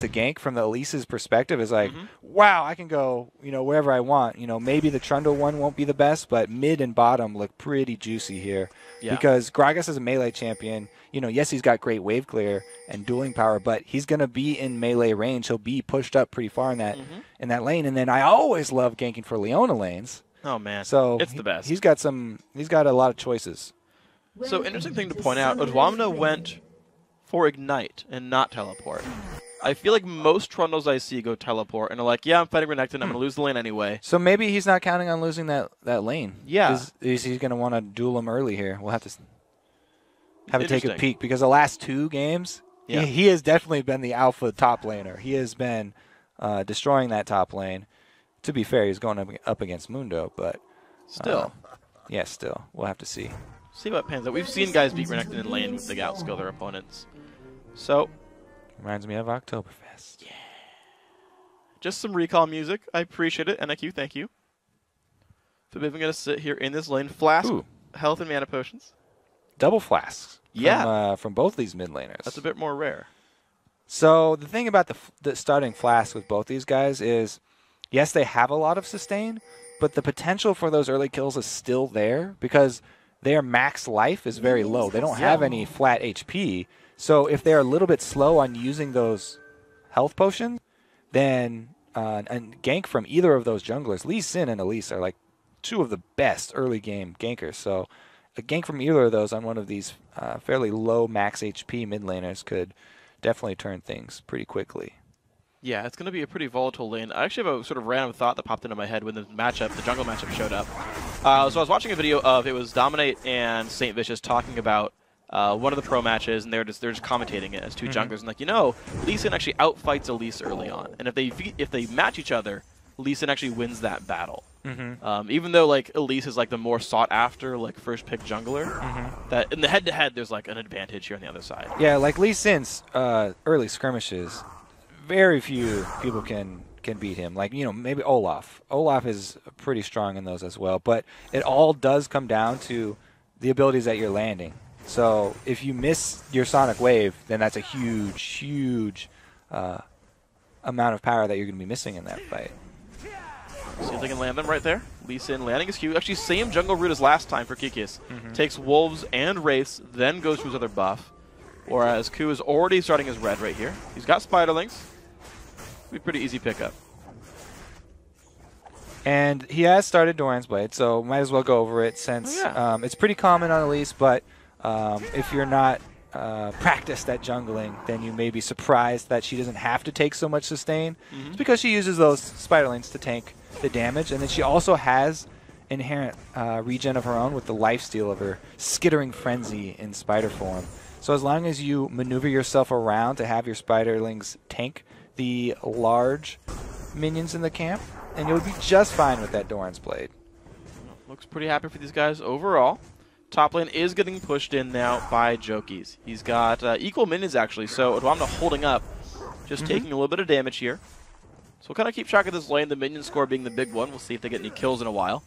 the gank from the Elise's perspective is like, wow, I can go, wherever I want. Maybe the Trundle one won't be the best, but mid and bottom look pretty juicy here. Yeah. Because Gragas is a melee champion. Yes, he's got great wave clear and dueling power, but he's going to be in melee range. He'll be pushed up pretty far in that lane. And then I always love ganking for Leona lanes. Oh man, so it's the best. He's got a lot of choices. So interesting thing to point out, Odwamna went for Ignite and not Teleport. I feel like most Trundles I see go Teleport and are like, yeah, I'm fighting Renekton, I'm going to lose the lane anyway. So maybe he's not counting on losing that lane. Yeah. Is he going to want to duel him early here? We'll have to take a peek, because the last 2 games, he has definitely been the alpha top laner. He has been destroying that top lane. To be fair, he's going up against Mundo, but still. Still. We'll have to see. See what pans out. We've seen guys beat Renekton in lane with the outskill their opponents. So, reminds me of Oktoberfest. Yeah. Just some recall music. I appreciate it. NIQ, thank you. Forbidden going to sit here in this lane. Flask, health, and mana potions. Double flasks. Yeah. From both these mid laners. That's a bit more rare. So the thing about the starting flask with both these guys is, yes, they have a lot of sustain, but the potential for those early kills is still there because their max life is very low. They don't have any flat HP. So if they're a little bit slow on using those health potions, then a gank from either of those junglers, Lee Sin and Elise, are like 2 of the best early game gankers. So a gank from either of those on one of these fairly low max HP mid laners could definitely turn things pretty quickly. Yeah, it's going to be a pretty volatile lane. I actually have a sort of random thought that popped into my head when the jungle matchup showed up. So I was watching a video of, it was Dominate and Saint Vicious talking about one of the pro matches, and they're just commentating it as 2 junglers, and Lee Sin actually outfights Elise early on, and if they match each other, Lee Sin actually wins that battle. Even though Elise is the more sought after first pick jungler, that in the head to head there's an advantage here on the other side. Yeah, Lee Sin's early skirmishes, very few people can beat him. Maybe Olaf. Olaf is pretty strong in those as well, but it all does come down to the abilities that you're landing. So if you miss your Sonic Wave, then that's a huge amount of power that you're going to be missing in that fight. See if they can land them right there. Lee Sin landing his Q. Actually, same jungle route as last time for Kikis. Takes Wolves and Wraiths, then goes to his other buff. Whereas Ku is already starting his red right here. He's got Spiderlings. Be pretty easy pickup. And he has started Doran's Blade, so might as well go over it since it's pretty common on Elise, but if you're not practiced at jungling, then you may be surprised that she doesn't have to take so much sustain. It's because she uses those Spiderlings to tank the damage, and then she also has inherent regen of her own with the lifesteal of her Skittering Frenzy in spider form. So as long as you maneuver yourself around to have your Spiderlings tank the large minions in the camp, and you'll be just fine with that Doran's Blade. Looks pretty happy for these guys overall. Top lane is getting pushed in now by Jokies. He's got equal minions actually, so Odwamna holding up, just taking a little bit of damage here. So we'll kind of keep track of this lane, the minion score being the big one. We'll see if they get any kills in a while.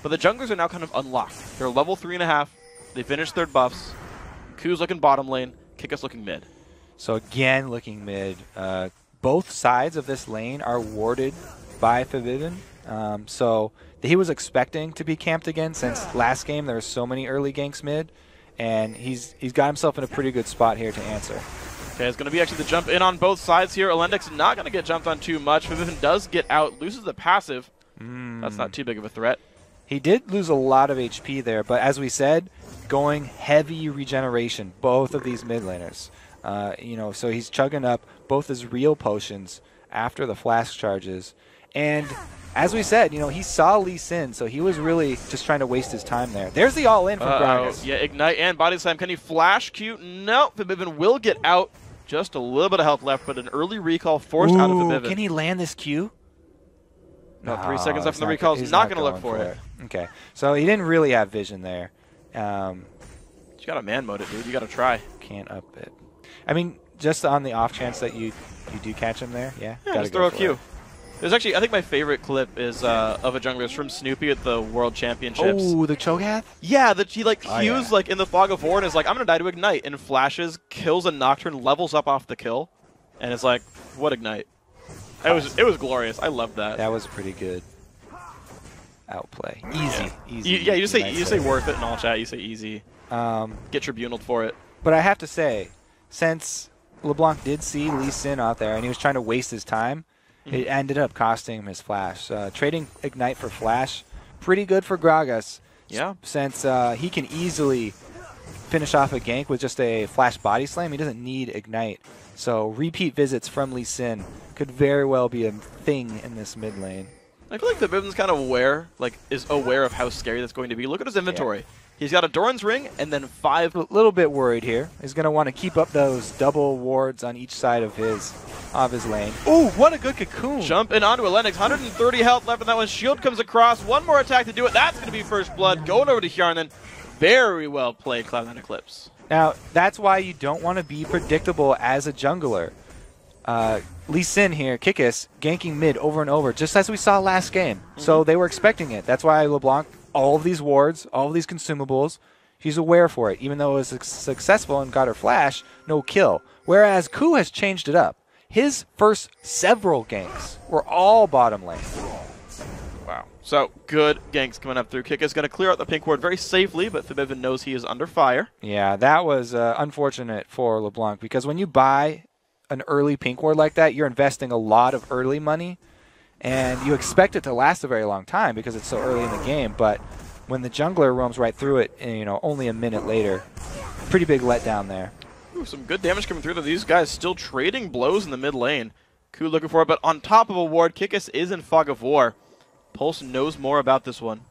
But the junglers are now kind of unlocked. They're level 3.5. They finished their buffs. Ku's looking bottom lane. Kikis looking mid. So again, looking mid. Both sides of this lane are warded by Forbidden. So he was expecting to be camped again since last game there were so many early ganks mid. And he's got himself in a pretty good spot here to answer. Okay, it's going to be actually the jump in on both sides here. Alendix not going to get jumped on too much. Forbidden does get out, loses the passive. That's not too big of a threat. He did lose a lot of HP there, but as we said, going heavy regeneration, both of these mid laners. So he's chugging up both his real potions after the flash charges. And as we said, he saw Lee Sin, so he was really just trying to waste his time there. There's the all-in from Gragas. Yeah, Ignite and Body Slam. Can he flash Q? No, Forbidden will get out. Just a little bit of health left, but an early recall forced out of Forbidden. Can he land this Q? No, 3 seconds left in the recall. He's not going to look for it. Okay, so he didn't really have vision there. You got to man mode it, dude. You got to try. Can't up it. I mean, just on the off chance that you do catch him there, just throw a Q. There's actually, I think my favorite clip is of a jungler. It's from Snoopy at the World Championships. Oh, the Cho'Gath? Yeah, that he Q's in the fog of war and is like, I'm gonna die to Ignite, and flashes, kills a Nocturne, levels up off the kill. And it's like, what Ignite? It was glorious. I loved that. That was pretty good. Outplay. Easy. Easy. Yeah, you say worth it in all chat. You say easy. Get tribunaled for it. But I have to say, since LeBlanc did see Lee Sin out there and he was trying to waste his time, it ended up costing him his flash. Trading Ignite for flash, pretty good for Gragas. Yeah. Since he can easily finish off a gank with just a flash body slam, he doesn't need Ignite. So repeat visits from Lee Sin could very well be a thing in this mid lane. I feel like the Biven's kind of aware, is aware of how scary that's going to be. Look at his inventory. Yeah. He's got a Doran's Ring and then 5. A little bit worried here. He's going to want to keep up those double wards on each side of his lane. Ooh, what a good cocoon. Jump in onto a Lennox. 130 health left on that one. Shield comes across. One more attack to do it. That's going to be first blood. Going over to Hjarnan. Very well played, Cloud9 Eclipse. Now, that's why you don't want to be predictable as a jungler. Lee Sin here, Kikis, ganking mid over and over, just as we saw last game. So they were expecting it. That's why LeBlanc, all of these wards, all of these consumables, she's aware for it. Even though it was successful and got her flash, no kill. Whereas Ku has changed it up. His first several ganks were all bottom lane. Wow. So, good ganks coming up through. Kikis going to clear out the pink ward very safely, but Fabiven knows he is under fire. Yeah, that was unfortunate for LeBlanc, because when you buy an early pink ward like that, you're investing a lot of early money, and you expect it to last a very long time because it's so early in the game. But when the jungler roams right through it, and, only a minute later, pretty big letdown there. Ooh, some good damage coming through. These guys still trading blows in the mid lane. Ku looking for it, but on top of a ward, Kikis is in Fog of War. Pulse knows more about this one.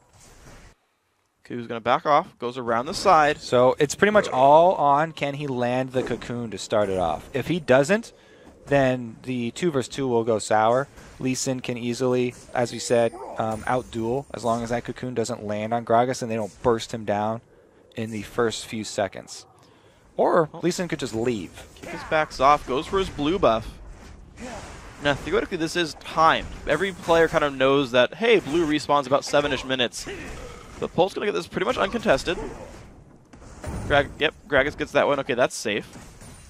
Ku's going to back off, goes around the side. So it's pretty much all on, can he land the cocoon to start it off. If he doesn't, then the 2 versus 2 will go sour. Lee Sin can easily, as we said, out-duel as long as that cocoon doesn't land on Gragas and they don't burst him down in the first few seconds. Or Lee Sin could just leave. Kikis backs off, goes for his blue buff. Now, theoretically, this is timed. Every player kind of knows that, hey, blue respawns about 7-ish minutes. The Pulse going to get this pretty much uncontested. Gragas gets that one. Okay, that's safe.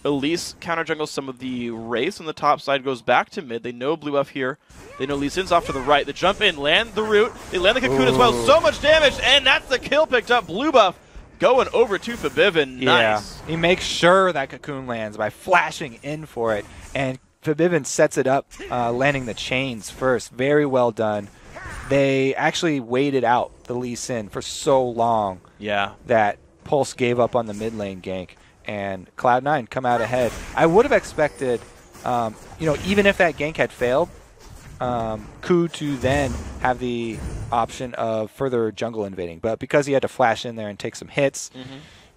Elise counter jungles some of the Wraiths on the top side, goes back to mid. They know blue buff here. They know Lee Sin's off to the right. They jump in, land the root. They land the cocoon as well. So much damage, and that's the kill picked up. Blue buff going over to Fabiven. Nice. Yeah, he makes sure that cocoon lands by flashing in for it, and Fabiven sets it up, landing the chains first. Very well done. They actually waited out the Lee Sin for so long that Pulse gave up on the mid lane gank, and Cloud9 come out ahead. I would have expected, even if that gank had failed, Ku to then have the option of further jungle invading. But because he had to flash in there and take some hits,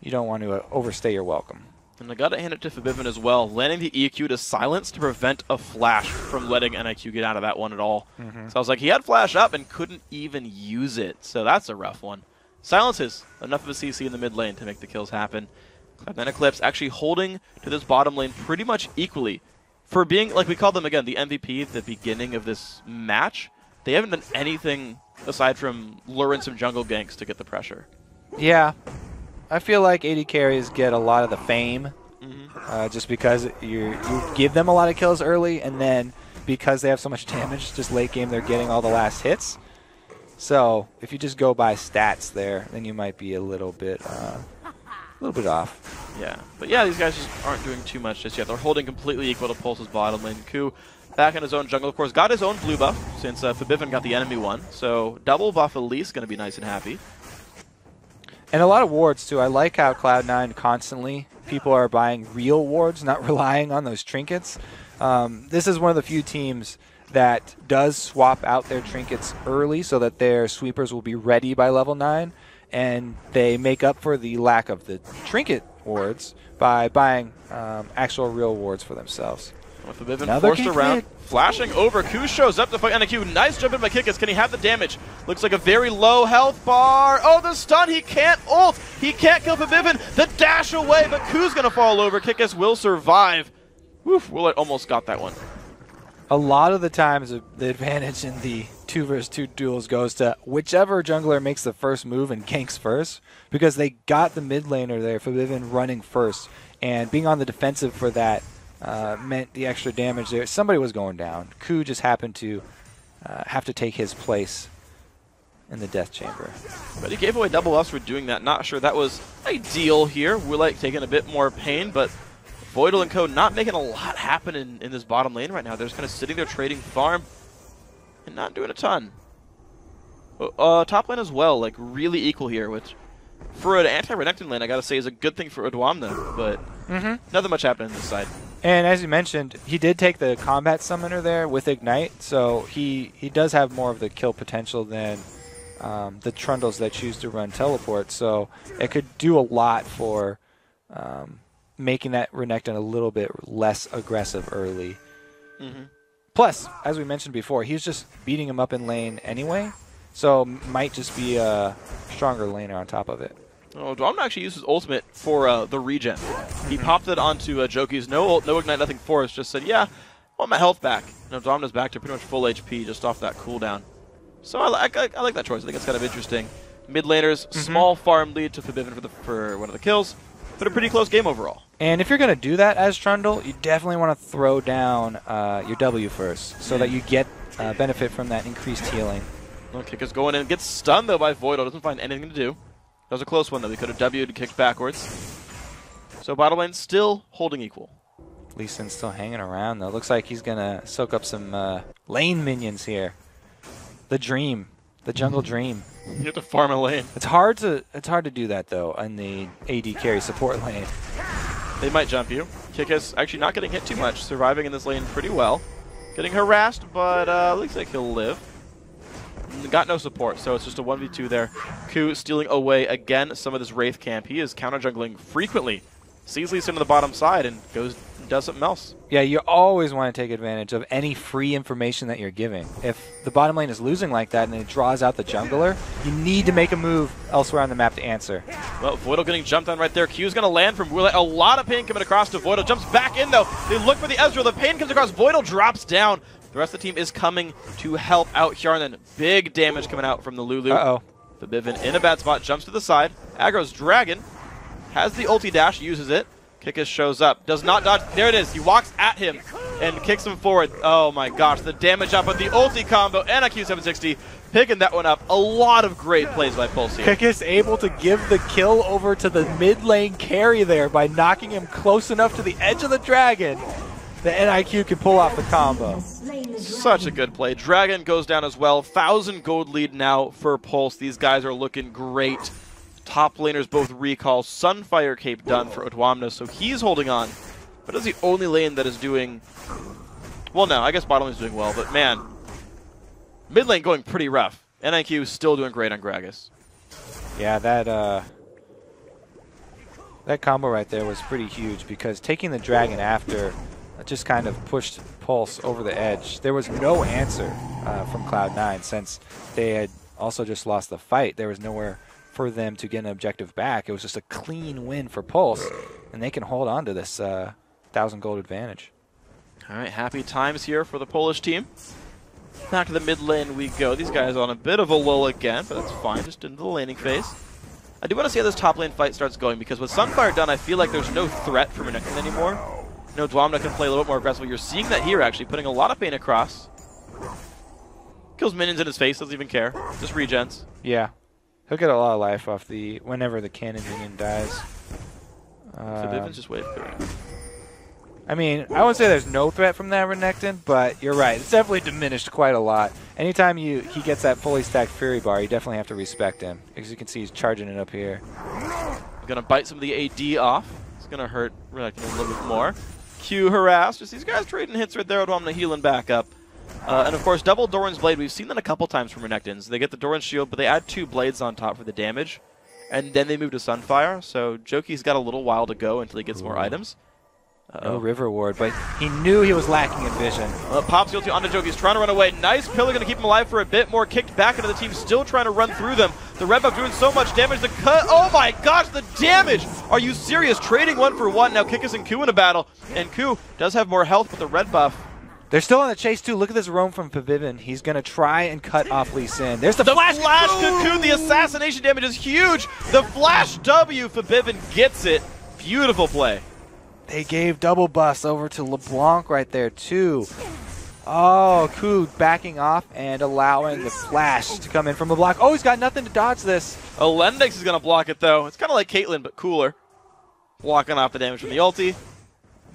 you don't want to overstay your welcome. And I got to hand it to Fabiven as well, landing the EQ to silence to prevent a flash from letting NIQ get out of that one at all. So I was like, he had flash up and couldn't even use it. So that's a rough one. Silences enough of a CC in the mid lane to make the kills happen. Cloud9 Eclipse actually holding to this bottom lane pretty much equally. For being, like we called them again, the MVP at the beginning of this match, they haven't done anything aside from luring some jungle ganks to get the pressure. Yeah. I feel like AD carries get a lot of the fame just because you give them a lot of kills early, and then because they have so much damage, just late game they're getting all the last hits. So if you just go by stats there, then you might be a little bit off. Yeah, but yeah, these guys just aren't doing too much just yet. They're holding completely equal to Pulse's bottom lane. Ku back in his own jungle, of course, got his own blue buff since Fabiven got the enemy one. So double buff Elise going to be nice and happy. And a lot of wards, too. I like how Cloud9 constantly, people are buying real wards, not relying on those trinkets. This is one of the few teams that does swap out their trinkets early so that their sweepers will be ready by level 9. And they make up for the lack of the trinket wards by buying actual real wards for themselves. With Fabiven forced around, flashing over. Ku shows up to fight NIQ. Nice jump in by Kikis. Can he have the damage? Looks like a very low health bar. Oh, the stun. He can't ult. He can't kill Fabiven. The dash away, but Ku's going to fall over. Kikis will survive. Woof, Willett almost got that one. A lot of the times, the advantage in the 2 versus 2 duels goes to whichever jungler makes the first move and ganks first, because they got the mid laner there, Fabiven running first, and being on the defensive for that meant the extra damage there. Somebody was going down. Ku just happened to have to take his place in the death chamber. But he gave away double buffs for doing that. Not sure that was ideal here. We're like taking a bit more pain, but Voidal and Co. not making a lot happen in this bottom lane right now. They're just kind of sitting there trading farm and not doing a ton. Top lane as well, like really equal here, which for an anti-Renekton lane, I gotta say is a good thing for Odwamna, but nothing much happening on this side. And as you mentioned, he did take the combat summoner there with Ignite, so he does have more of the kill potential than the Trundles that choose to run teleport, so it could do a lot for making that Renekton a little bit less aggressive early. Plus, as we mentioned before, he's just beating him up in lane anyway, so might just be a stronger laner on top of it. Oh, Dwamna actually used his ultimate for the regen. He popped it onto Joki's no Ignite, nothing force, just said, yeah, I want my health back. And Dwamna's back to pretty much full HP just off that cooldown. So I like that choice. I think it's kind of interesting. Mid laners, small farm lead to Forbidden for one of the kills, but a pretty close game overall. And if you're going to do that as Trundle, you definitely want to throw down your W first, so that you get benefit from that increased healing. Well, Kicker's going in, gets stunned though by Voidal, doesn't find anything to do. That was a close one though, he could have W'd and kicked backwards. So bottom lane still holding equal. Lee Sin's still hanging around though. Looks like he's going to soak up some lane minions here. The dream. The jungle dream. You have to farm a lane. It's hard to do that though in the AD carry support lane. They might jump you. Kickus actually not getting hit too much, surviving in this lane pretty well. Getting harassed, but looks like he'll live. Got no support, so it's just a 1v2 there. Ku stealing away again some of this Wraith camp. He is counter-jungling frequently. Sees Lee Sin on the bottom side and goes and does something else. Yeah, you always want to take advantage of any free information that you're giving. If the bottom lane is losing like that and it draws out the jungler, you need to make a move elsewhere on the map to answer. Well, Voidal getting jumped on right there. Q's going to land from Wheeler. A lot of pain coming across to Voidal. Jumps back in, though. They look for the Ezreal. The pain comes across. Voidal drops down. The rest of the team is coming to help out Hjarnan. Big damage coming out from the Lulu. Forbidden in a bad spot. Jumps to the side. Aggro's Dragon. Has the ulti dash. Uses it. Kickus shows up. Does not dodge. There it is. He walks at him and kicks him forward. Oh my gosh. The damage up with the ulti combo and a Q760. Picking that one up. A lot of great plays by Pulse here. Kickus able to give the kill over to the mid lane carry there by knocking him close enough to the edge of the dragon. The NIQ can pull off the combo. Such a good play. Dragon goes down as well. 1,000 gold lead now for Pulse. These guys are looking great. Top laners both recall. Sunfire Cape done for Odwamna, so he's holding on. But it's the only lane that is doing... Well, no, I guess bottom lane is doing well, but man, mid lane going pretty rough. NIQ still doing great on Gragas. Yeah, that combo right there was pretty huge because taking the dragon after just kind of pushed Pulse over the edge. There was no answer from Cloud9 since they had also just lost the fight. There was nowhere for them to get an objective back. It was just a clean win for Pulse, and they can hold on to this 1,000 gold advantage. All right, happy times here for the Polish team. Back to the mid lane we go. These guys on a bit of a lull again, but that's fine, just into the laning phase. I do want to see how this top lane fight starts going, because with Sunfire done, I feel like there's no threat for Renekton anymore. You know, Dwamna can play a little bit more aggressively. You're seeing that here, actually, putting a lot of pain across. Kills minions in his face, doesn't even care. Just regens. Yeah. He'll get a lot of life off whenever the cannon minion dies. Forbidden's just waiting for it. I mean, I wouldn't say there's no threat from that Renekton, but you're right. It's definitely diminished quite a lot. Anytime he gets that fully stacked Fury Bar, you definitely have to respect him. As you can see, he's charging it up here. Going to bite some of the AD off. It's going to hurt Renekton a little bit more. Q harassed. Just these guys trading hits right there. Odwamna healing back up. And of course, double Doran's Blade. We've seen that a couple times from Renektons. They get the Doran's Shield, but they add 2 blades on top for the damage. And then they move to Sunfire. So Joki's got a little while to go until he gets more items. No River Ward, but he knew he was lacking in vision. Pops guilty onto Joki's trying to run away. Nice pillar, going to keep him alive for a bit more. Kicked back into the team, still trying to run through them. The red buff doing so much damage. The cut, oh my gosh, the damage! Are you serious? Trading 1 for 1. Now Kickus and Ku in a battle. And Ku does have more health, but the red buff. They're still on the chase too. Look at this roam from Forbidden. He's going to try and cut off Lee Sin. There's the flash cocoon. The assassination damage is huge. The flash W, Forbidden gets it. Beautiful play. They gave double busts over to LeBlanc right there, too. Oh, Ku backing off and allowing the flash to come in from LeBlanc. Oh, he's got nothing to dodge this. Olendix is going to block it, though. It's kind of like Caitlyn, but cooler. Blocking off the damage from the ulti.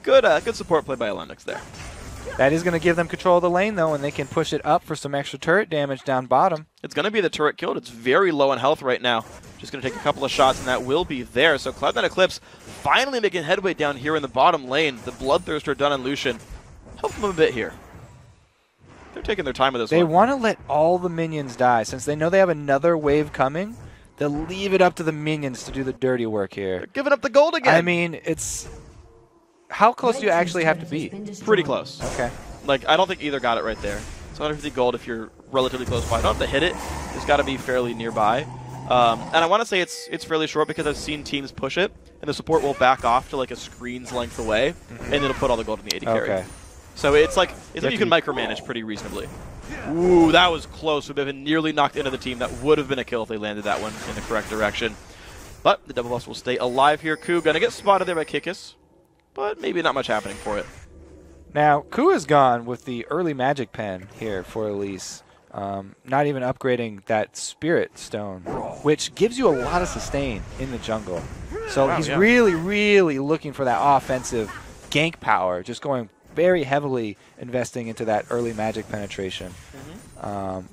Good support play by Olendix there. That is going to give them control of the lane, though, and they can push it up for some extra turret damage down bottom. It's going to be the turret killed. It's very low in health right now. Just going to take a couple of shots, and that will be there. So Cloud9 Eclipse finally making headway down here in the bottom lane. The Bloodthirster done and Lucian. Help them a bit here. They're taking their time with this one. They want to let all the minions die. Since they know they have another wave coming, they'll leave it up to the minions to do the dirty work here. They're giving up the gold again. I mean, it's... How close do you actually have to be? Pretty close. Okay. Like, I don't think either got it right there. It's 150 gold if you're relatively close by. You don't have to hit it. It's got to be fairly nearby. And I want to say it's fairly short because I've seen teams push it, and the support will back off to like a screen's length away, and it'll put all the gold in the AD carry. Okay. So it's like you can micromanage pretty reasonably. Ooh, that was close. Would have been nearly knocked into the team. That would have been a kill if they landed that one in the correct direction. But the double buff will stay alive here. Ku gonna get spotted there by Kikis, but maybe not much happening for it. Now, Ku is gone with the early magic pen here for Elise. Not even upgrading that Spirit Stone, which gives you a lot of sustain in the jungle. So he's really, really looking for that offensive gank power, just going very heavily investing into that early magic penetration.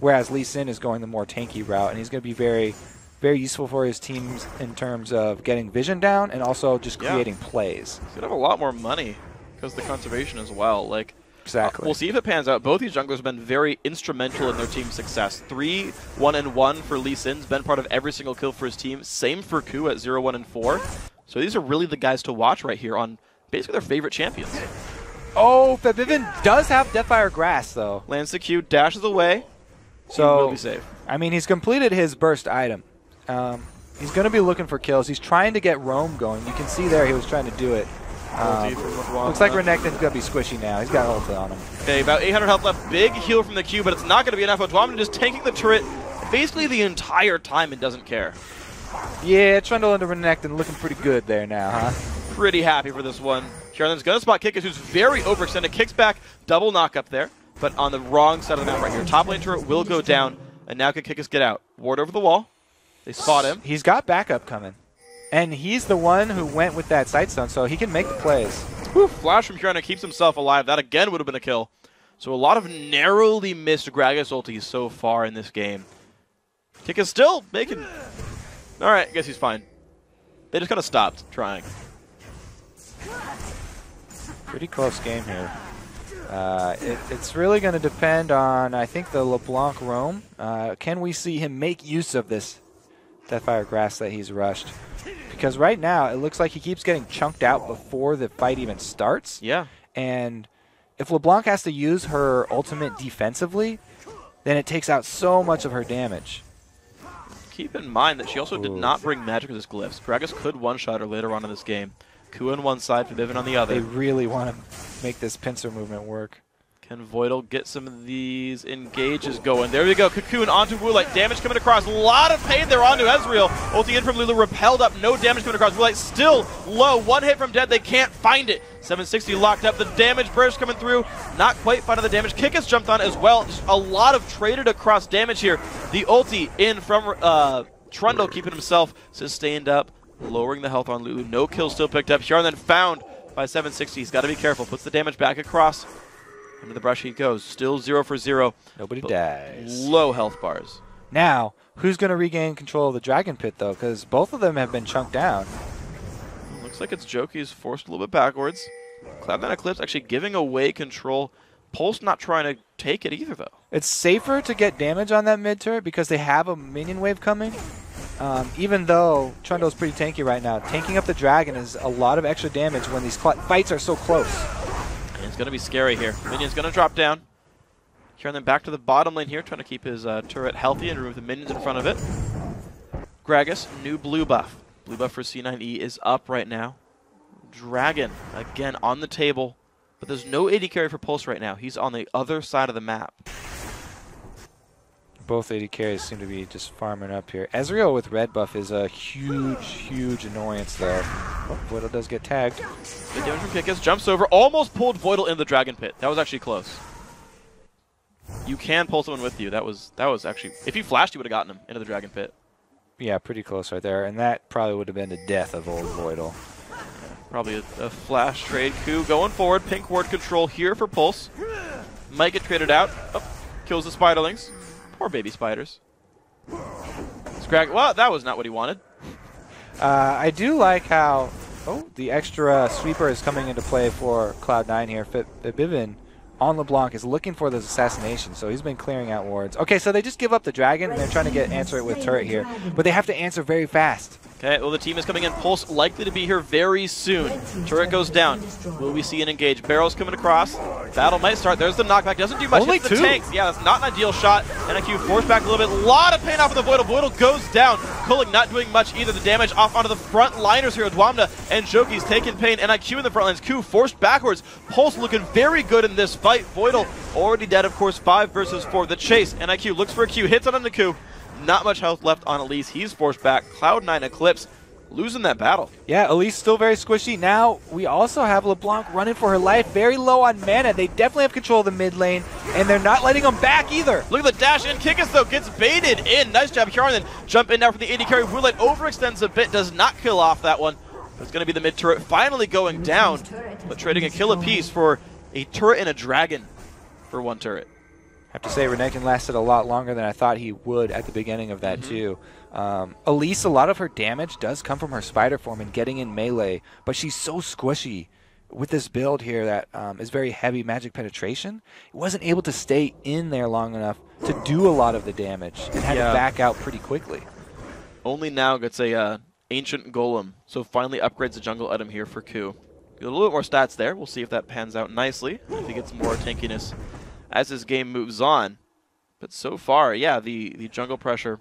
Whereas Lee Sin is going the more tanky route, and he's going to be very, very useful for his teams in terms of getting vision down and also just creating plays. He's going to have a lot more money because of the conservation as well. Like, exactly. We'll see if it pans out. Both these junglers have been very instrumental in their team's success. 3-1-1 for Lee Sin's been part of every single kill for his team. Same for Ku at 0-1-4. So these are really the guys to watch right here on basically their favorite champions. Oh, Fabivin does have Deathfire Grass, though. Lands the Q, dashes away. So he will be safe. I mean, he's completed his burst item. He's going to be looking for kills. He's trying to get roam going. You can see there he was trying to do it. Looks like Renekton's going to be squishy now. He's got ulti on him. Okay, about 800 health left. Big heal from the Q, but it's not going to be enough. Dwamna just tanking the turret basically the entire time and doesn't care. Yeah, Trundle into Renekton looking pretty good there now, huh? Pretty happy for this one. Kieran's going to spot Kikis, who's very overextended. Kicks back, double knock up there, but on the wrong side of the map right here. Top lane turret will go down, and now can Kikis get out? Ward over the wall. They spot him. He's got backup coming. And he's the one who went with that Sightstone, so he can make the plays. Whew, flash from Kieran keeps himself alive. That again would have been a kill. So a lot of narrowly missed Gragas ultis so far in this game. Kikis still making... Alright, I guess he's fine. They just kind of stopped trying. Pretty close game here. It's really going to depend on, I think, the LeBlanc roam. Can we see him make use of this Deathfire Grass that he's rushed? Because right now, it looks like he keeps getting chunked out before the fight even starts. Yeah. And if LeBlanc has to use her ultimate defensively, then it takes out so much of her damage. Keep in mind that she also did not bring magic with his glyphs. Gragas could one-shot her later on in this game. Ku on one side, Fabivin on the other. They really want to make this pincer movement work. Can Voidal get some of these engages going? There we go. Cocoon onto Woolite. Damage coming across. A lot of pain there onto Ezreal. Ulti in from Lulu. Repelled up. No damage coming across. Woolite still low. One hit from dead. They can't find it. 760 locked up. The damage burst coming through. Not quite finding the damage. Kikis jumped on as well. Just a lot of traded across damage here. The ulti in from Trundle keeping himself sustained up. Lowering the health on Lulu. No kills still picked up. Huron then found by 760. He's got to be careful. Puts the damage back across. Into the brush he goes. Still 0 for 0. Nobody dies. Low health bars. Now, who's going to regain control of the Dragon Pit, though? Because both of them have been chunked down. Looks like it's Joki's forced a little bit backwards. Cloud9 Eclipse actually giving away control. Pulse not trying to take it either, though. It's safer to get damage on that mid turret because they have a minion wave coming. Even though Trundle's pretty tanky right now, tanking up the Dragon is a lot of extra damage when these fights are so close. And it's going to be scary here. Minion's going to drop down. Kieran then back to the bottom lane here, trying to keep his turret healthy and remove the minions in front of it. Gragas, new blue buff. Blue buff for C9E is up right now. Dragon, again, on the table. But there's no AD carry for Pulse right now. He's on the other side of the map. Both AD carries seem to be just farming up here. Ezreal with red buff is a huge, huge annoyance, though. Oh, Voidal does get tagged. Good damage from Kikis. Jumps over. Almost pulled Voidal in the Dragon Pit. That was actually close. You can pull someone with you. That was actually... If he flashed, you would have gotten him into the Dragon Pit. Yeah, pretty close right there. And that probably would have been the death of old Voidal. Probably a flash trade. Coup going forward. Pink ward control here for Pulse. Might get traded out. Oh, kills the Spiderlings. Poor baby spiders. Well, that was not what he wanted. I do like how the extra sweeper is coming into play for Cloud9 here. Bivin on LeBlanc is looking for those assassinations, so he's been clearing out wards. Okay, so they just give up the dragon, and they're trying to answer it with turret here, but they have to answer very fast. Okay, well, the team is coming in. Pulse likely to be here very soon. Turret goes down. Will we see an engage? Barrel's coming across. Battle might start. There's the knockback. Doesn't do much. Only Hits the tanks. Yeah, that's not an ideal shot. NIQ forced back a little bit. A lot of pain off of the Voidal. Voidal goes down. Kulik not doing much either. The damage off onto the front liners here. Dwamna and Joki's taking pain. NIQ in the front lines. Q forced backwards. Pulse looking very good in this fight. Voidal already dead, of course. 5 versus 4. The chase. NIQ looks for a Q. Hits on him the Q. Not much health left on Elise. He's forced back. Cloud9 Eclipse losing that battle. Yeah, Elise still very squishy. Now we also have LeBlanc running for her life, very low on mana. They definitely have control of the mid lane, and they're not letting them back either. Look at the dash in. Kikis, though, gets baited in. Nice job, Kieran. Then jump in now for the AD carry. Woolite overextends a bit, does not kill off that one. It's going to be the mid turret finally going down, but trading a kill apiece for a turret and a dragon for one turret. I have to say, Renekton lasted a lot longer than I thought he would at the beginning of that, too. Elise, a lot of her damage does come from her spider form and getting in melee, but she's so squishy with this build here that is very heavy magic penetration. It wasn't able to stay in there long enough to do a lot of the damage and had to back out pretty quickly. Only now gets a Ancient Golem, so finally upgrades the jungle item here for Ku. Get a little bit more stats there. We'll see if that pans out nicely, if he gets more tankiness as his game moves on. But so far, yeah, the jungle pressure,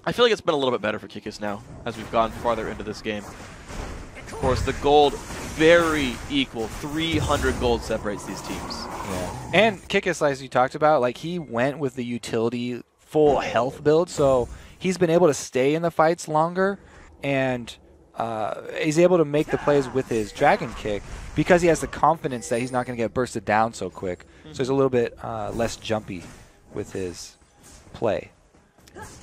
I feel like it's been a little bit better for Kikis now as we've gone farther into this game. Of course, the gold, very equal. 300 gold separates these teams. Yeah. And Kikis, as you talked about, like he went with the utility full health build, so he's been able to stay in the fights longer, and he's able to make the plays with his dragon kick because he has the confidence that he's not going to get bursted down so quick. So he's a little bit less jumpy with his play.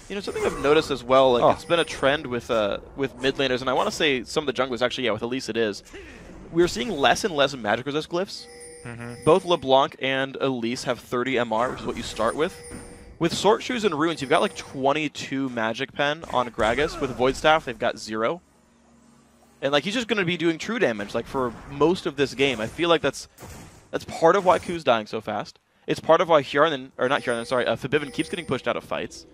You know, something I've noticed as well, like it's been a trend with mid laners, and I want to say some of the junglers, actually, yeah, with Elise it is. We're seeing less and less magic resist glyphs. Both LeBlanc and Elise have 30 MR, which is what you start with. With Sword Shoes and Runes, you've got like 22 magic pen on Gragas. With Void Staff, they've got 0. And like he's just going to be doing true damage like for most of this game. I feel like that's part of why Ku's dying so fast. It's part of why Fabivin keeps getting pushed out of fights.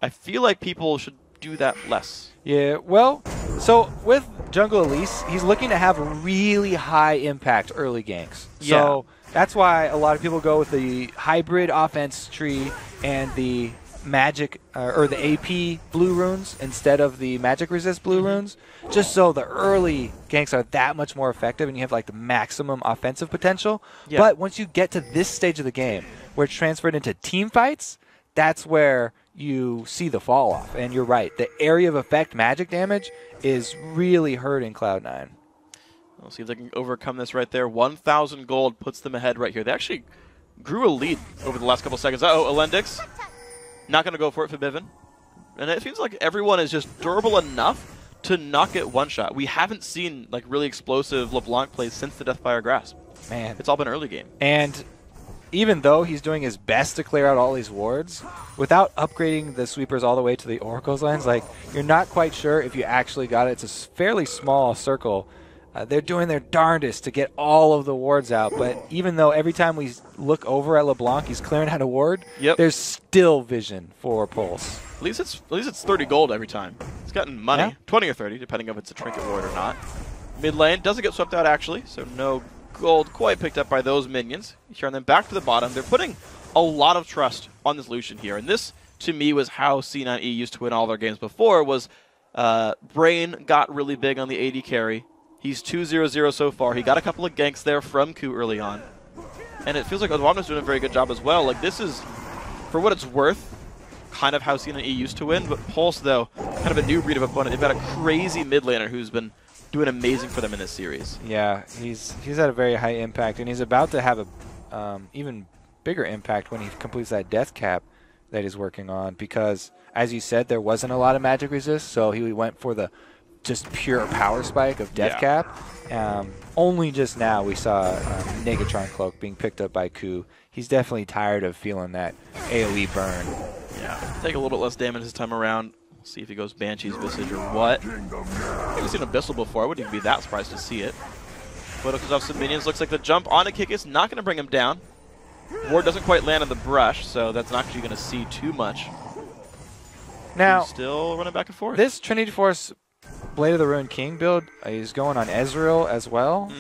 I feel like people should do that less. Yeah, well, so with Jungle Elise, he's looking to have really high impact early ganks. Yeah. So that's why a lot of people go with the hybrid offense tree and the magic or the AP blue runes instead of the magic resist blue runes, just so the early ganks are that much more effective and you have like the maximum offensive potential. Yeah. But once you get to this stage of the game where it's transferred into team fights, that's where you see the fall off. And you're right, the area of effect magic damage is really hurting Cloud9. We'll see if they can overcome this right there. 1,000 gold puts them ahead right here. They actually grew a lead over the last couple seconds. Uh-oh, Elendix. Not going to go for it for Bivin. And it feels like everyone is just durable enough to not get one-shot. We haven't seen like really explosive LeBlanc plays since the Deathfire Grasp. Man. It's all been early game. And even though he's doing his best to clear out all these wards, without upgrading the sweepers all the way to the Oracle's lines, like you're not quite sure if you actually got it. It's a fairly small circle. They're doing their darndest to get all of the wards out, but even though every time we look over at LeBlanc, he's clearing out a ward, there's still vision for Pulse. At least it's 30 gold every time. It's gotten money, Yeah. 20 or 30, depending if it's a trinket ward or not. Mid lane doesn't get swept out actually, so no gold quite picked up by those minions. Here and then back to the bottom. They're putting a lot of trust on this Lucian here, and this to me was how C9E used to win all their games before. Was Brain got really big on the AD carry. He's 2-0-0 so far. He got a couple of ganks there from Ku early on. And it feels like Dwamna's doing a very good job as well. Like, this is, for what it's worth, kind of how CNN used to win, but Pulse, though, kind of a new breed of opponent. They've got a crazy mid laner who's been doing amazing for them in this series. Yeah, he's had a very high impact, and he's about to have a even bigger impact when he completes that death cap that he's working on, because, as you said, there wasn't a lot of magic resist, so he went for the just pure power spike of death cap. Only just now we saw Negatron Cloak being picked up by Ku. He's definitely tired of feeling that AoE burn. Yeah, take a little bit less damage this time around. We'll see if he goes Banshee's Visage or what. I haven't seen Abyssal before. I wouldn't even be that surprised to see it. Focuses off some minions. Looks like the jump on a kick is not going to bring him down. Ward doesn't quite land on the brush, so that's not actually going to see too much. Now, he's still running back and forth. This Trinity Force Blade of the Ruined King build is going on Ezreal as well.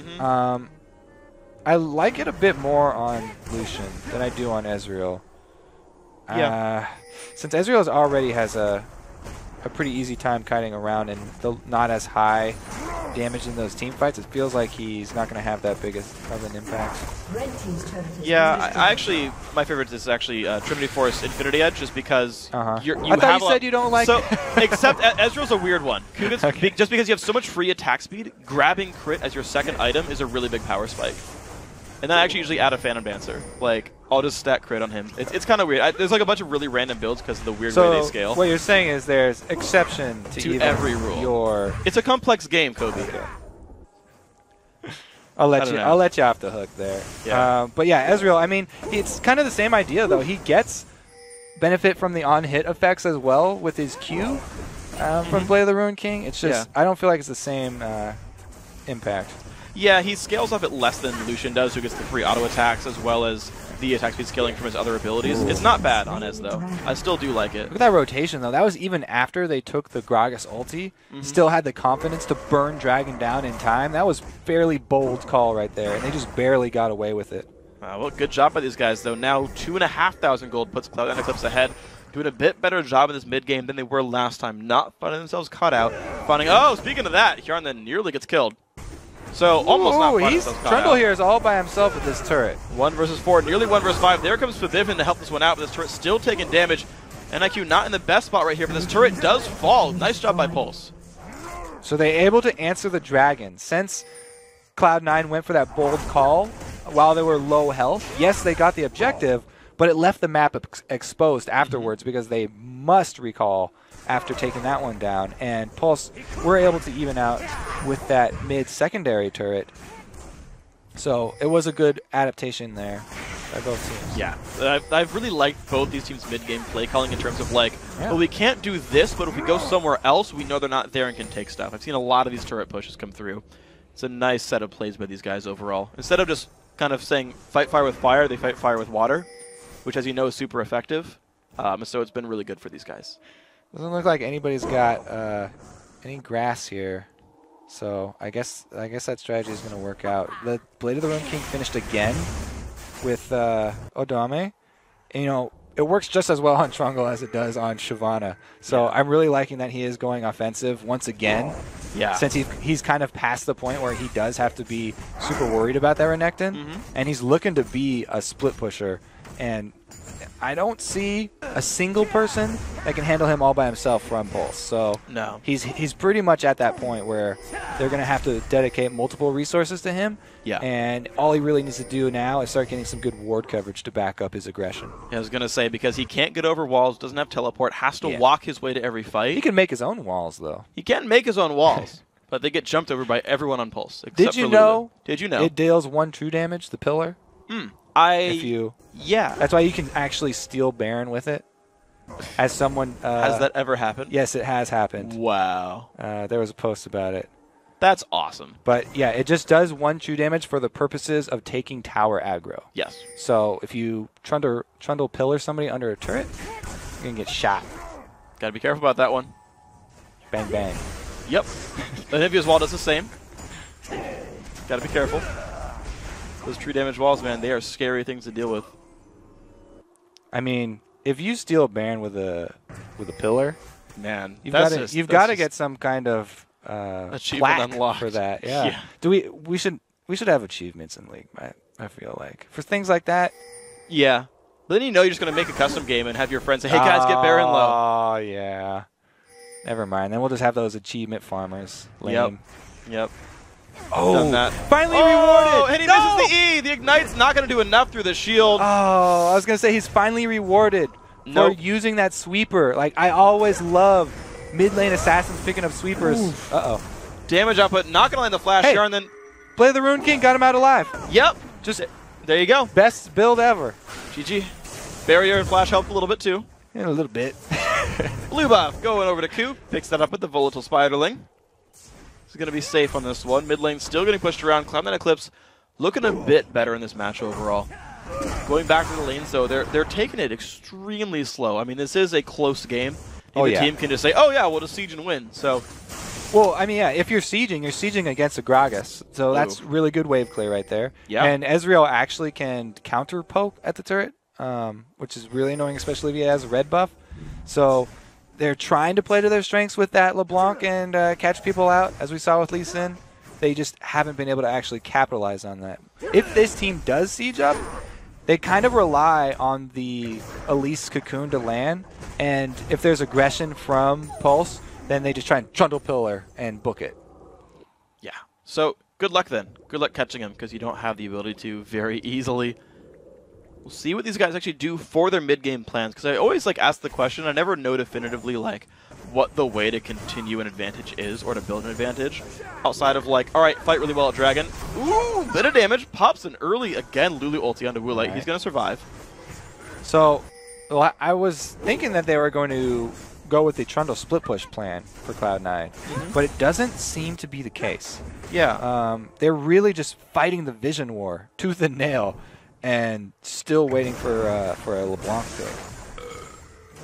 I like it a bit more on Lucian than I do on Ezreal. Yeah. Since Ezreal already has a pretty easy time kiting around and not as high damage in those team fights, it feels like he's not going to have that big of an impact. Yeah, I actually, my favorite is actually Trinity Force Infinity Edge, just because I thought you said you don't like it. Except Ezreal's a weird one. Just because you have so much free attack speed, grabbing crit as your second item is a really big power spike. And then I actually usually add a Phantom Dancer. Like, I'll just stack crit on him. It's kind of weird. There's like a bunch of really random builds because of the weird way they scale. What you're saying is there's exception to every rule. It's a complex game, Kobe. Okay. I'll let you off the hook there. Yeah. But yeah, Ezreal, I mean, it's kind of the same idea though. He gets benefit from the on-hit effects as well with his Q from Blade of the Ruined King. It's just I don't feel like it's the same impact. Yeah, he scales off it less than Lucian does, who gets the free auto attacks as well as the attack speed scaling from his other abilities. It's not bad on Ez, though. I still do like it. Look at that rotation, though. That was even after they took the Gragas ulti. Still had the confidence to burn Dragon down in time. That was fairly bold call right there, and they just barely got away with it. Well, good job by these guys, though. Now 2,500 gold puts Cloud and Eclipse ahead. Doing a bit better job in this mid-game than they were last time. Not finding themselves caught out. Speaking of that, Hjarn then nearly gets killed. So almost not finding themselves caught out. Trundle here is all by himself with this turret. 1 versus 4, nearly 1 versus 5. There comes Pavivin to help this one out, but this turret still taking damage. NIQ not in the best spot right here, but this turret does fall. Nice job by Pulse. So they're able to answer the Dragon. Since Cloud9 went for that bold call while they were low health, yes, they got the objective, but it left the map exposed afterwards because they must recall after taking that one down. And Pulse were able to even out with that mid-secondary turret. So it was a good adaptation there by both teams. Yeah, I've really liked both these teams' mid-game play calling in terms of like, well, we can't do this, but if we go somewhere else, we know they're not there and can take stuff. I've seen a lot of these turret pushes come through. It's a nice set of plays by these guys overall. Instead of just kind of saying fight fire with fire, they fight fire with water, which, as you know, is super effective. So it's been really good for these guys. Doesn't look like anybody's got any grass here, so I guess that strategy is going to work out. The Blade of the Ruined King finished again with Odame. And, you know, it works just as well on Trungle as it does on Shyvana. So I'm really liking that he is going offensive once again. Yeah. Since he's kind of past the point where he does have to be super worried about that Renekton, and he's looking to be a split pusher. And I don't see a single person that can handle him all by himself from Pulse. So no, he's pretty much at that point where they're going to have to dedicate multiple resources to him. Yeah. And all he really needs to do now is start getting some good ward coverage to back up his aggression. Yeah, I was going to say, because he can't get over walls, doesn't have teleport, has to walk his way to every fight. He can make his own walls, though. He can make his own walls, but they get jumped over by everyone on Pulse. Did you know? Did you know? It deals 1 true damage, the pillar. Yeah. That's why you can actually steal Baron with it. As someone... has that ever happened? Yes, it has happened. Wow. There was a post about it. That's awesome. But yeah, it just does 1 true damage for the purposes of taking tower aggro. Yes. So if you trundle pillar somebody under a turret, you're going to get shot. Got to be careful about that one. Bang, bang. Yep. Olivia's wall does the same. Got to be careful. Those true damage walls, man, they are scary things to deal with. I mean, if you steal Baron with a pillar, man, you've got to get some kind of achievement unlocked for that. Yeah. Do we should have achievements in League? I feel like for things like that. Yeah. But then you know you're just going to make a custom game and have your friends say, hey, guys, get Baron low. Oh, yeah. Never mind. Then we'll just have those achievement farmers. Lame. Yep. Oh, that. Finally rewarded. rewarded. And he misses the E. The Ignite's not going to do enough through the shield. Oh, I was going to say he's finally rewarded for using that sweeper. Like, I always love mid lane assassins picking up sweepers. Oof. Uh-oh. Damage output, not going to land the flash here, and then... Play the Rune King, got him out alive. Yep. Just there you go. Best build ever. GG. Barrier and flash helped a little bit, too. Yeah, a little bit. Blue buff going over to Q. Picks that up with the Volatile Spiderling. He's going to be safe on this one. Mid lane still getting pushed around. Cloud9 Eclipse looking a bit better in this match overall. Going back to the lanes, though, they're taking it extremely slow. I mean, this is a close game. The team can just say, oh, yeah, we'll just siege and win. So, well, I mean, yeah, if you're sieging against a Gragas. So that's really good wave clear right there. Yeah. And Ezreal actually can counter poke at the turret, which is really annoying, especially if he has a red buff. So they're trying to play to their strengths with that LeBlanc and catch people out, as we saw with Lee Sin. They just haven't been able to actually capitalize on that. If this team does siege up, they kind of rely on the Elise Cocoon to land, and if there's aggression from Pulse, then they just try and trundle pillar and book it. Yeah. So good luck then. Good luck catching him, because you don't have the ability to very easily. We'll see what these guys actually do for their mid-game plans, because I always ask the question. I never know definitively what the way to continue an advantage is or to build an advantage outside of all right, fight really well at Dragon. Ooh, bit of damage. Pops an early, again, Lulu ulti onto Wu Lei. Right. He's going to survive. So well, I was thinking that they were going to go with the Trundle split push plan for Cloud9, but it doesn't seem to be the case. Yeah. They're really just fighting the vision war tooth and nail and still waiting for a LeBlanc pick.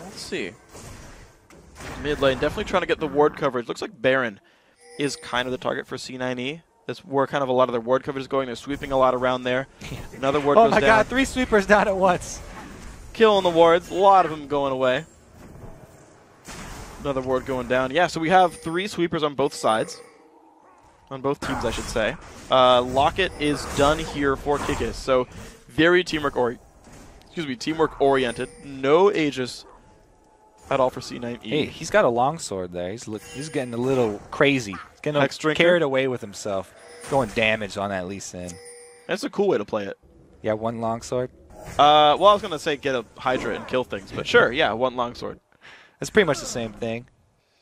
Let's see. Mid lane, definitely trying to get the ward coverage. Looks like Baron is kind of the target for C9E. That's where kind of a lot of their ward coverage is going. They're sweeping a lot around there. Another ward goes down. Oh my god, 3 sweepers down at once. Killing the wards. A lot of them going away. Another ward going down. Yeah, so we have 3 sweepers on both sides. On both teams, I should say. Locket is done here for Kikis. So very teamwork oriented. No Aegis at all for C9E. Hey, he's got a longsword there. He's getting a little crazy. He's getting carried away with himself. Going damage on that Lee Sin. That's a cool way to play it. Yeah, 1 longsword. Well, I was going to say get a Hydra and kill things, but sure, yeah, 1 longsword. That's pretty much the same thing.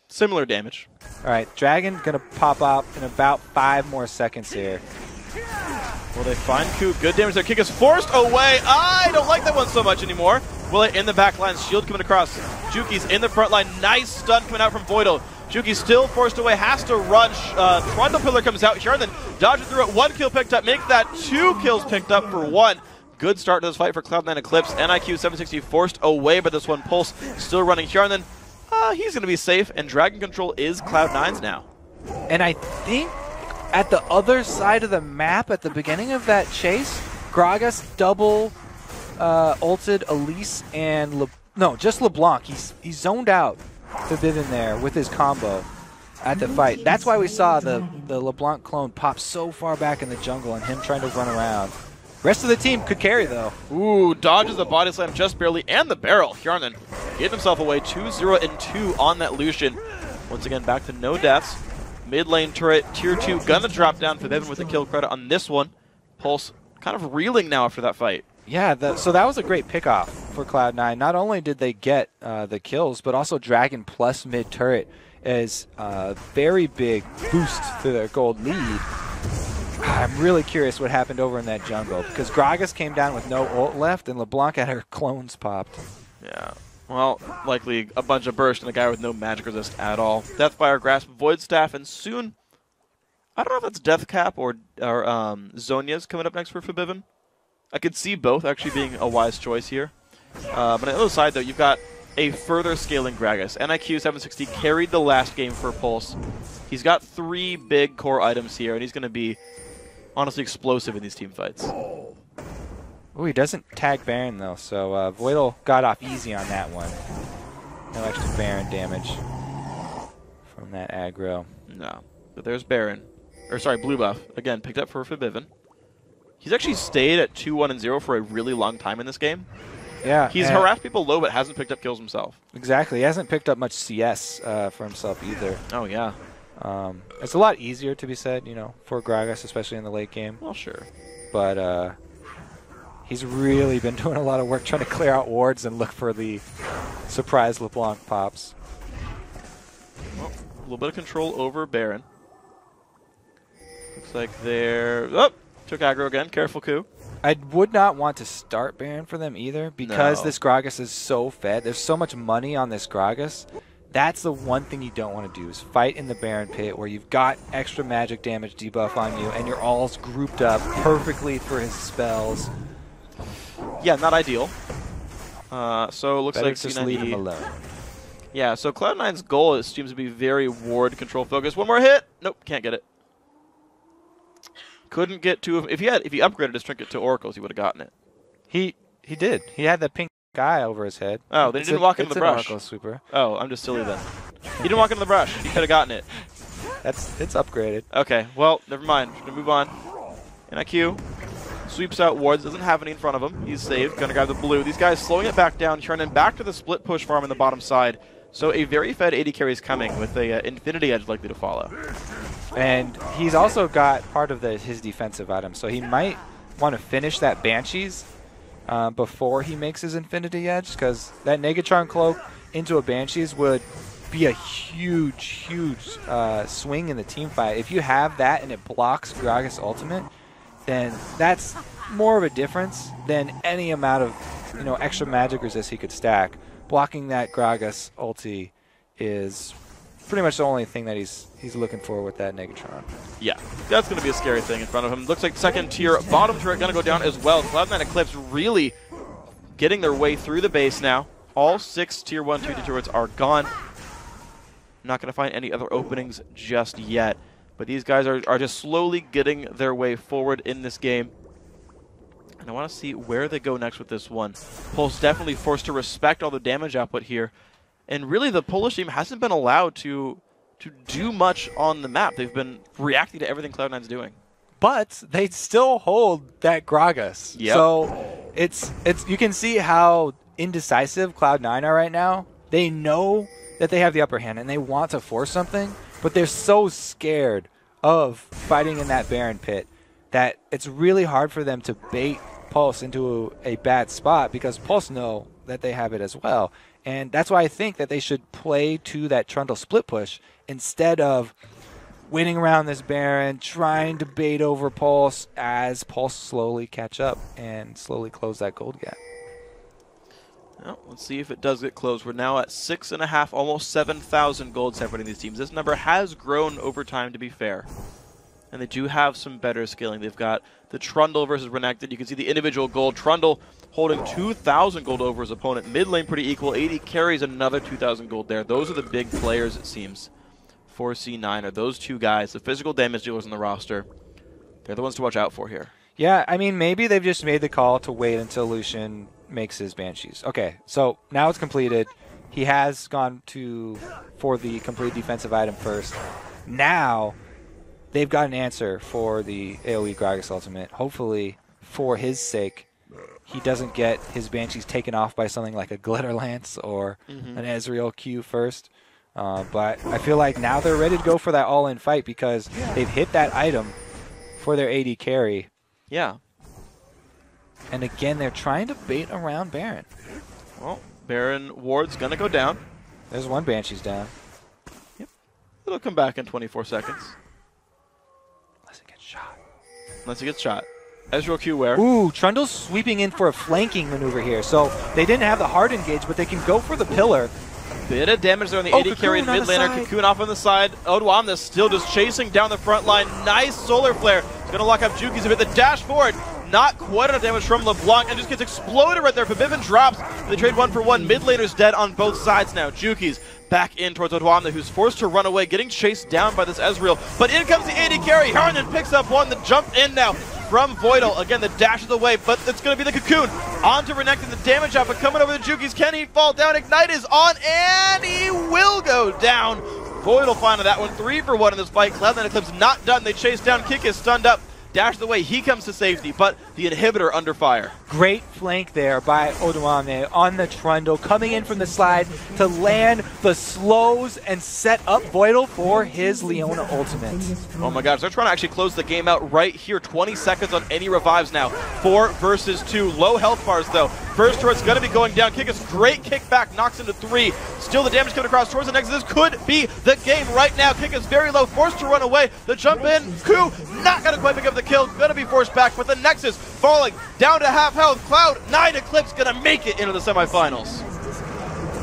Similar damage. All right, Dragon going to pop up in about 5 more seconds here. Will they find Coop? Good damage there. Kick is forced away. I don't like that one so much anymore. Will it in the back line? Shield coming across. Juki's in the front line. Nice stun coming out from Voidal. Juki still forced away. Has to run. Trundle Pillar comes out here and then dodges through it. 1 kill picked up. Make that 2 kills picked up for 1. Good start to this fight for Cloud9 Eclipse. NIQ 760 forced away by this one. Pulse still running here and then he's going to be safe. And Dragon Control is Cloud9's now. And I think at the other side of the map at the beginning of that chase, Gragas double ulted Elise and just LeBlanc. He zoned out the Vivian there with his combo at the fight. That's why we saw the LeBlanc clone pop so far back in the jungle and him trying to run around. Rest of the team could carry though. Ooh, dodges the body slam just barely and the barrel. Hjarnan getting himself away 2-0-2 on that Lucian. Once again, back to no deaths. Mid lane turret, tier 2, gonna drop down for Vivian with a kill credit on this one. Pulse kind of reeling now after that fight. Yeah, so that was a great pickoff for Cloud9. Not only did they get the kills, but also Dragon plus mid turret is a very big boost to their gold lead. I'm really curious what happened over in that jungle, because Gragas came down with no ult left, and LeBlanc had her clones popped. Yeah, well, likely a bunch of burst and a guy with no magic resist at all. Deathfire, Grasp, Void Staff, and soon, I don't know if that's Death Cap or Zhonya's coming up next for Forbidden. I could see both actually being a wise choice here. But on the other side, though, you've got a further scaling Gragas. NIQ 760 carried the last game for Pulse. He's got 3 big core items here, and he's going to be honestly explosive in these team fights. Oh, he doesn't tag Baron, though, so Voidal got off easy on that one. No extra Baron damage from that aggro. No, but there's Baron. Or sorry, blue buff. Again, picked up for Forbidden. He's actually stayed at 2-1-0 for a really long time in this game. Yeah. He's harassed people low, but hasn't picked up kills himself. Exactly. He hasn't picked up much CS for himself either. Oh, yeah. It's a lot easier, to be said, you know, for Gragas, especially in the late game. Well, sure. But he's really been doing a lot of work trying to clear out wards and look for the surprise LeBlanc pops. Well, a little bit of control over Baron. Looks like they're... Oh! Took aggro again. Careful, Coup. I would not want to start Baron for them either because this Gragas is so fed. There's so much money on this Gragas. That's the one thing you don't want to do is fight in the Baron pit where you've got extra magic damage debuff on you and you're all grouped up perfectly for his spells. Yeah, not ideal. So it looks Better like just leave him alone. Yeah, so Cloud9's goal seems to be very ward control focused. One more hit. Nope, can't get it. Couldn't get two of... If he upgraded his trinket to Oracles, he would have gotten it. He did. He had the pink guy over his head. Oh, then he didn't walk into the brush. Oracle sweeper. Oh, I'm just silly then. He didn't walk into the brush. He could have gotten it. It's upgraded. Okay, well, never mind. We're gonna move on. NIQ sweeps out wards. Doesn't have any in front of him. He's saved. Gonna grab the blue. These guys slowing it back down, turning back to the split push farm on the bottom side. So a very fed AD carry is coming with a Infinity Edge likely to follow. And he's also got part of his defensive item, so he might want to finish that Banshees before he makes his Infinity Edge, because that Negatron Cloak into a Banshees would be a huge, huge swing in the team fight. If you have that and it blocks Gragas' ultimate, then that's more of a difference than any amount of extra magic resist he could stack. Blocking that Gragas ulti is pretty much the only thing that he's looking for with that Negatron. Yeah, that's going to be a scary thing in front of him. Looks like second tier bottom turret going to go down as well. Cloud9 Eclipse really getting their way through the base now. All 6 tier 1, 2 turrets are gone. Not going to find any other openings just yet. But these guys are just slowly getting their way forward in this game. And I want to see where they go next with this one. Pulse definitely forced to respect all the damage output here. And really, the Polish team hasn't been allowed to do much on the map. They've been reacting to everything Cloud9's doing. But they still hold that Gragas. Yep. So it's you can see how indecisive Cloud9 are right now. They know that they have the upper hand and they want to force something, but they're so scared of fighting in that Baron pit that it's really hard for them to bait Pulse into a bad spot, because Pulse know that they have it as well. And that's why I think that they should play to that Trundle split push instead of waiting around this Baron, trying to bait over Pulse as Pulse slowly catch up and slowly close that gold gap. Well, let's see if it does get closed. We're now at 6.5, almost 7,000 gold separating these teams. This number has grown over time, to be fair. And they do have some better scaling. They've got the Trundle versus Renekton. You can see the individual gold. Trundle holding 2,000 gold over his opponent. Mid lane pretty equal. 80 carries another 2,000 gold there. Those are the big players, it seems, for C9. Are those two guys, the physical damage dealers on the roster. They're the ones to watch out for here. Yeah, I mean, maybe they've just made the call to wait until Lucian makes his Banshees. Okay, so now it's completed. He has gone for the complete defensive item first. Now they've got an answer for the AoE Gragas ultimate. Hopefully, for his sake, he doesn't get his Banshees taken off by something like a Glitter Lance or an Ezreal Q first. But I feel like now they're ready to go for that all-in fight because they've hit that item for their AD carry. Yeah. And again, they're trying to bait around Baron. Well, Baron ward's going to go down. There's one Banshee's down. Yep. It'll come back in 24 seconds. Unless it gets shot. Unless it gets shot. Ezreal Q where? Ooh, Trundle's sweeping in for a flanking maneuver here. So they didn't have the hard engage, but they can go for the pillar. Bit of damage there on the AD carry and mid laner. Cocoon off on the side. Odwamna still just chasing down the front line. Nice solar flare. It's going to lock up Juki's a bit. The dash forward. Not quite enough damage from LeBlanc and just gets exploded right there. Forbidden drops. They trade 1-for-1. Mid laner's dead on both sides now. Juki's back in towards Odwamna, who's forced to run away, getting chased down by this Ezreal. But in comes the AD carry. Harnan picks up one. The jump in now from Voidal. Again, the dash is away, but it's going to be the Cocoon. On to Renekton, the damage output coming over the Juki's. Can he fall down? Ignite is on, and he will go down. Voidal finding that one. 3-for-1 in this fight. Cloud9 Eclipse not done. They chase down. Kick is stunned up. Dashed away. He comes to safety, but the inhibitor under fire. Great flank there by Odoamne on the Trundle, coming in from the slide to land the slows and set up Voidal for his Leona ultimate. Oh my gosh, they're trying to actually close the game out right here. 20 seconds on any revives now. 4 versus 2. Low health bars though. First turret's going to be going down. Kicka's great kickback, knocks into 3. Still the damage coming across towards the Nexus. This could be the game right now. Kicka's very low, forced to run away. The jump in, Ku not going to quite pick up the kill. Going to be forced back, but the Nexus falling down to half health. Cloud9 Eclipse going to make it into the semifinals.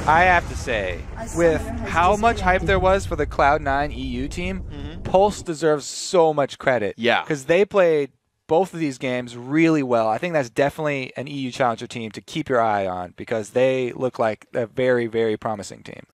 I have to say, with how much hype there was for the Cloud9 EU team, Pulse deserves so much credit. Yeah. Because they played both of these games really well. I think that's definitely an EU Challenger team to keep your eye on because they look like a very, very promising team.